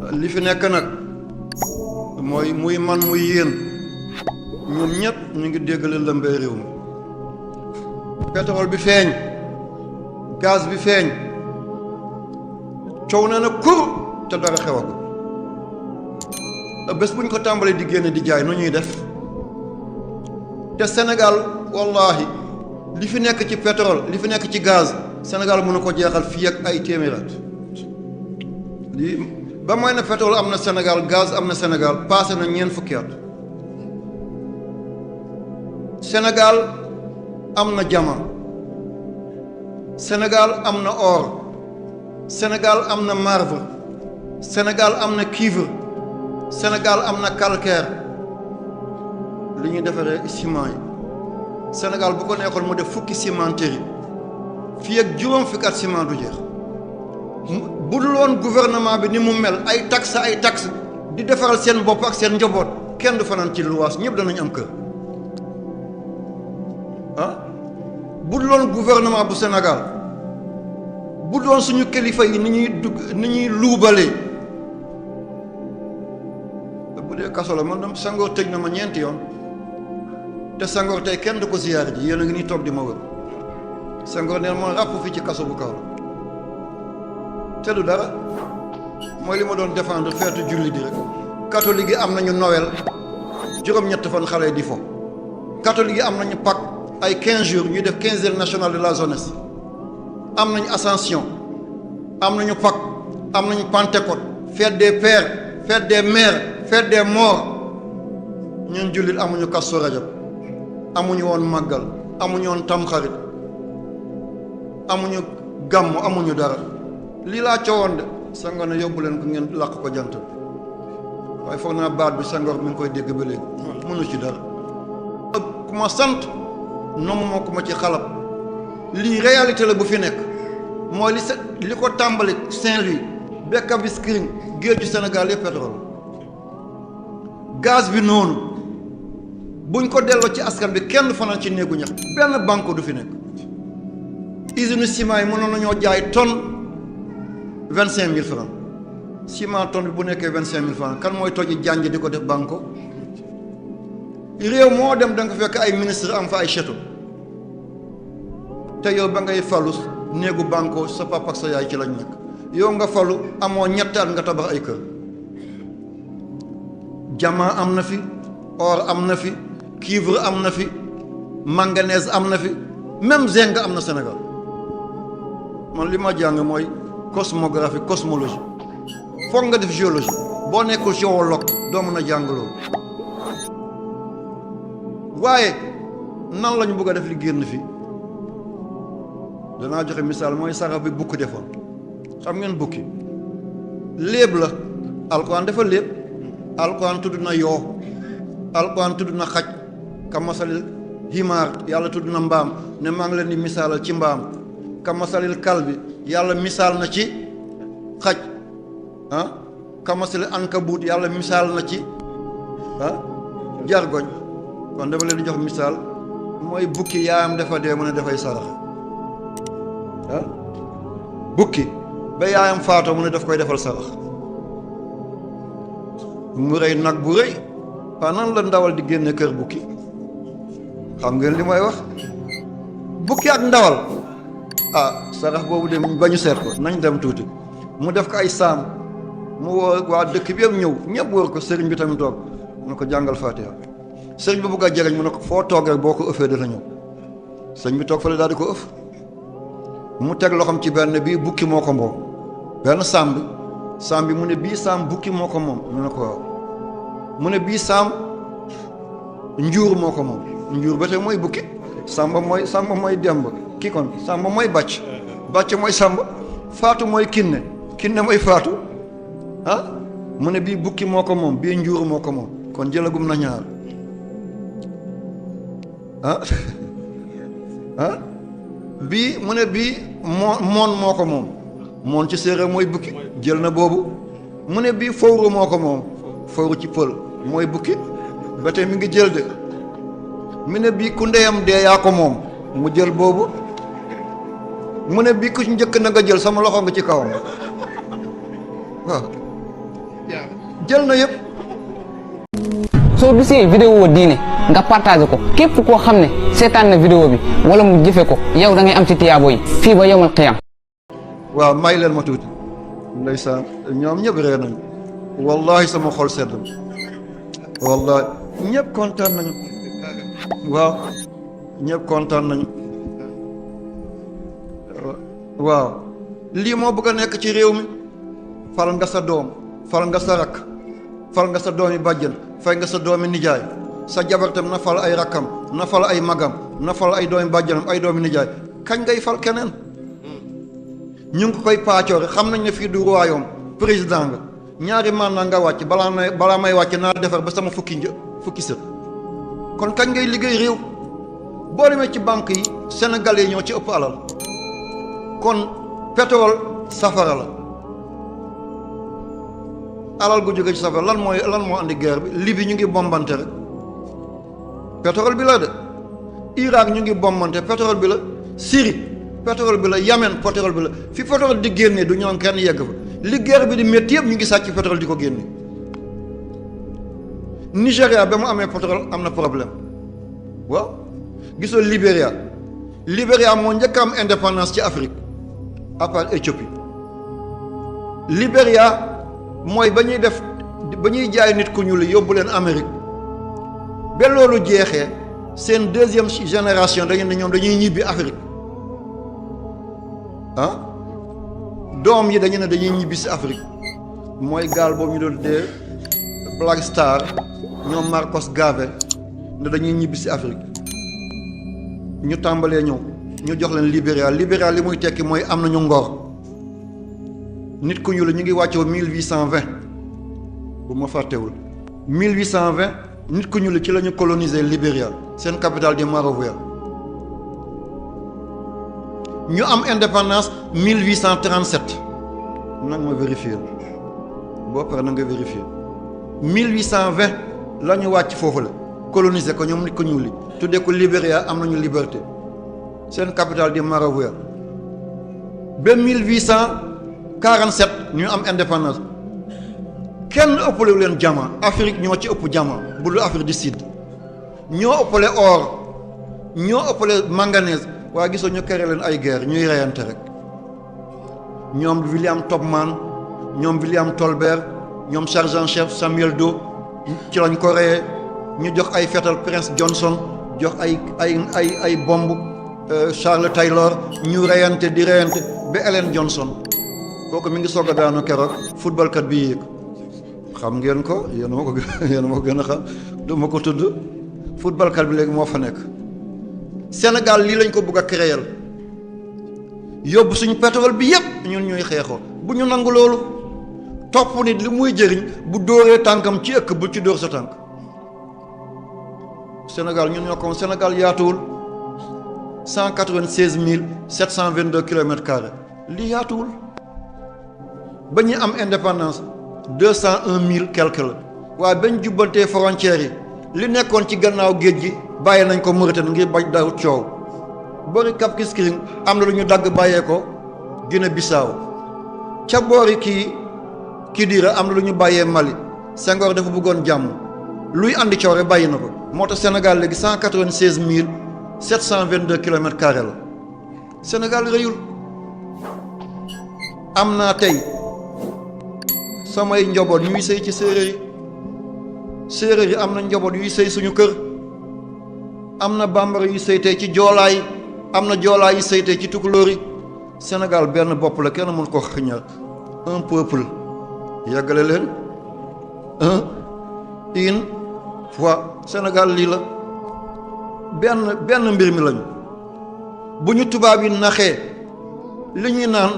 li fi nekk nag mooy muy man muy yéen ñun ñëpp ñu ngi déggale lëmbee réew mi pétrole bi feeñ gaz bi feeñ coow na kur te dara xewagul bés buñ ko tàmbalee di génne di jaay nu ñuy def te Sénégal wallahi li fi nekk ci pétrole li fi nekk ci gaz Sénégal mënu ko jeexal fii ak ay téeméeraat lii ba mooy ne pétrole am na Sénégal gaz am na Sénégal passé na ñeent fukki at Sénégal am na jama Sénégal am na or Sénégal am na marbre Sénégal am na cuivre Sénégal am na calcaire li ñuy defaree ciment yi Sénégal bu ko neexoon mu def fukki cimenterie fii ak juróom fukki at ciment du jeex bu dul woon gouvernement bi ni mu mel ay taxe di defaral seen bopp ak seen njaboot kenn du fanaan ci luwaas ñëpp danañ am kër bu dul woon gouvernement bu Sénégal bu dul woon suñu kilifa yi ni ñuy luubalee bu dee kaso la man dam Senghor tëj na ma ñeenti yoon te Senghor tey kenn du ko ziyaar ji yéen a ngi nii toog di ma wër Senghor neen ma ràpp fii ci kaso bu kaw te du dara mooy li ma doon défendre feetu julli di rek catholique yi am nañu Noël juróom-ñett fan xale yi di fo catholique yi am nañu Pâques ay 15 jours ñuy def quinzaine nationale de la jeunesse am nañu Ascension am nañu Pâques am nañu Pentecôte fête des pères fête des mères fête des morts ñun jullit amuñu Kazu Rajab amuñu woon màggal amuñu woon tamxarit amuñu gàmmu amuñu dara lii laa coowoon de Senghor ne yóbbu leen ko ngeen làq ko jant waaye foog naa baat bi Senghor mi ngi koy dégg ba léegi mënu ci dara ku ma sant nomm moo ko ma ci xalab lii réalité la bu fi nekk mooy li ko tàmbali Saint-Louis Bekka Biskring géeju Sénégal yëpp pétrole gaz bi noonu buñ ko delloo ci askan bi kenn fanaan ci néegu ñax benn banque du fi nekk usine ciment yi mënoon nañoo jaay tonne 25 000 francs ciment tonne bi bu nekkee 25 000 francs kan mooy toji jànj di ko def banque réew moo dem da nga fekk ay ministre am fa ay château te yow ba ngay falu néegu banque sa papa ak sa yaay ci lañ nekk yow nga falu amoo ñetti at nga tabax ay kër diamant am na fi or am na fi cuivre am na fi manganèse am na fi même zinc am na Sénégal man li ma jàng mooy cosmographie cosmologie foog nga def géologie boo nekkul géologue doo mën a jàng loolu waaye nan lañu bëgg a def li génn fi danaa joxe misaal mooy sarax bi bukki defoon xam ngeen bukki léeb la alquran dafa léeb alquran tudd na yoo alquran tudd na xaj ka masalil himaar yàlla tudd na mbaam ne maa ngi leen di misaalal ci mbaam ka masalil kal bi yàlla misaal na ci xaj ka masalil ankabut yàlla misaal na ci jargoñ kon dafa leen di jox misaal mooy bukki yaayam dafa dee mu ne dafay sarax bukki ba yaayam faatoo mu ne daf koy defal sarax mu rëy nag bu rëy waaw nan la ndawal di génne kër bukki xam ngeen li may wax bukki ak ndawal sarax boobu de ba ñu seet ko nañ dem tuuti mu def ko ay saam mu woo waa dëkk bi yëpp ñëw ñëpp wóor ko sëriñ bi tamit toog mu ne ko jàngal Fatiha sëriñ bi bëgg a jëriñ mu ne ko foo toog rek boo ko ëffee dana ñëw sëriñ bi toog fële daal di ko ëff mu teg loxoom ci benn bii bukki moo ko moom benn saam bi mu ne bii saam bukki moo ko moom mu ne ko waaw mu ne bii saam njuur moo ko moom njuur ba tey mooy bukki samba mooy demb ki kon samba mooy bàcc mooy samba faatu mooy kinne mooy faatu mu ne bii bukki moo ko moom bii njuur moo ko moom kon jëlagum na ñaar bii mu ne bii moon moo ko moom moon ci séeréer mooy bukki jël na boobu mu ne bii fowru moo ko moom fowru ci pël mooy bukki ba tey mi ngi jël de mu ne bii ku ndeyam dee yaa ko moom mu jël boobu mu ne bii ku njëkk na nga jël sama loxo nga ci kawam waaw jël na yëpp. soo gisee vidéo diine nga partagé ko képp koo xam ne seetaan na vidéo bi wala mu jëfe ko yow da ngay am ci tiyaabo yi fii ba yawmal qiyaam. waaw may leen ma tuuti ndeysaan ñoom ñëpp ree nañu wallahi sama xol sedd wallahi ñëpp kontaan nañu waaw ñëpp kontaan nañu waaw lii moo bëgg a nekk ci réew mi fal nga sa doom fal nga sa rakk fal nga sa doomi bàjjen fay nga sa doomi nijaay sa jabartam na fal ay rakkam na fal ay magam na fal ay doomi bàjjenam ay doomi nijaay kañ ngay fal keneen ñu ngi koy paacoore xam nañ ne fii du royaume président nga ñaari mandat nga wàcc balaa may wàcc naa defar ba sama fukki sët kon kañ ngay liggéey réew boo demee ci banque yi sénégalais ñoo ci ëpp alal kon pétrole safara la alal gu jóge ci safara lan moo andi guerre bi Libye ñu ngi bombante rek pétrole bi la de Irak ñu ngi bombante pétrole bi la Syrie pétrole bi la Yemen pétrole bi la fi pétrole di génne du ñoom kenn yegg fa li guerre bi di métti yëpp ñu ngi sàcc pétrole di ko génne Nigéria ba mu amee pétrole am na problème waaw gisoo Libéria moo njëkk am indépendance ci Afrique à part Éthiopie Libéria mooy ba ñuy jaay nit ku ñuul yóbbu leen Amérique ba loolu jeexee seen deuxième génération dañu ne ñoom dañuy ñibbi Afrique ah doom yi dañu ne dañuy ñibbi si Afrique mooy gaal boobu ñu doon dee Black Star ñoom Marcos Garvey ne dañuy ñibbi si Afrique ñu tàmbalee ñëw ñu jox leen Libéria li muy tekki mooy am nañu ngor nit ku ñuul ñu ngi wàccoo 1820 bu ma fàttewul 1820 nit ku ñuul ci la ñu coloniser Libéria seen capitale di Monrovia ñu am indépendance 1837 nag ma vérifier boo paree na nga vérifier 1820 la ñu wàcc foofu la coloniser ko ñoom nit ku ñuul li tuddee ko Libéria am nañu liberté seen capitale di Monrovia ba 1847 ñu am indépendance kenn ëppalewu leen jama Afrique ñoo ci ëpp jama bu dul Afrique du Sud ñoo ëppale or ñoo ëppale manganèse waaye gisoo ñu kere leen ay guerre ñuy reyante rek ñoom William Tubman ñoom William Tolbert ñoom sergent-chef Samuel Doe ci lañ ko reyee ñu jox ay fetal Prince Johnson jox ay bomb Charles Taylor ñu reyante di reyante ba Ellen Johnson kooku mi ngi soog a daanu keroog footballkat bi yéeg xam ngeen ko yéen ma ko gën a xam du ma ko tudd footballkat bi léegi moo fa nekk Sénégal lii lañ ko bëgg a créer yóbbu suñu pétrole bi yépp ñun ñuy xeexoo bu ñu nangu loolu topp nit li muy jëriñ bu dóoree tànkam ci ëkk bu ci dóor sa tànk Sénégal ñun ñoo ko Sénégal yaatuwul 196 722 kilomètres carrés lii yaatuwul ba ñu am indépendance 201 000 quelque la waaye bañ jubbantee frontières yi li nekkoon ci gannaaw géej gi bàyyi nañ ko Mauritanie ngir bañ daw coow boori Cap Skirring am na lu ñu dagg bàyyee ko Guinée Bissau ca boori Kidira am na lu ñu bàyyee Mali Senghor dafa bëggoon jàmm luy andi coow rek bàyyi na ko moo tax Sénégal léegi 196 722 kilomètres carrés la Sénégal rëyul am naa tey samay njaboot ñuy sëy ci séeréer yi am na njaboot yuy sëy suñu kër am na bambara yu sëy tey ci joolaay am na joolaay yu sëy tey ci tukulóor yi Sénégal benn bopp la kenn mën ko xiñal un peuple yàggale leen une fois Sénégal lii la benn mbir mi lañu bu ñu tubaab yi naxee li ñuy naan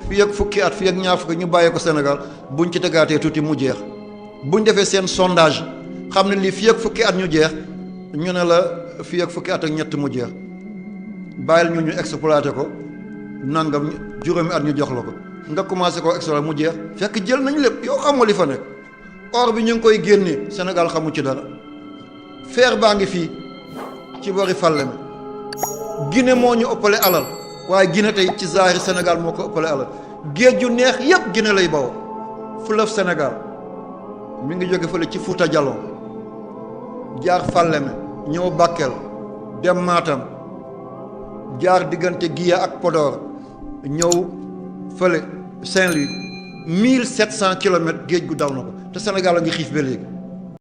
fii ak fukki at fii ak ñaar fukki ñu bàyyee ko Sénégal buñ ci tegaatee tuuti mu jeex buñ defee seen sondage xam ne lii fii ak fukki at ñu jeex ñu ne la fii ak fukki at ak ñett mu jeex bàyyil ñu exploité ko nangam juróomi at ñu jox la ko nga commencé ko exploité mu jeex fekk jël nañ lépp yow xam nga li fa nekk or bi ñu ngi koy génnee Sénégal xamu ci dara fer baa ngi fii ci bari fàlle mi Guinée moo ñu ëppale alal waaye Guinée tey ci zaahir Sénégal moo ko ëppale alal géej ju neex yépp Guinée lay bawoo fleuve Sénégal mi ngi jóge fële ci Fuuta Jalon jaar Fàlleme ñëw Bakel dem Matam jaar diggante Guiya ak Podor ñëw fële Saint-Louis 1700 kilomètres géej gu daw na ko te Sénégal a ngi xiif ba léegi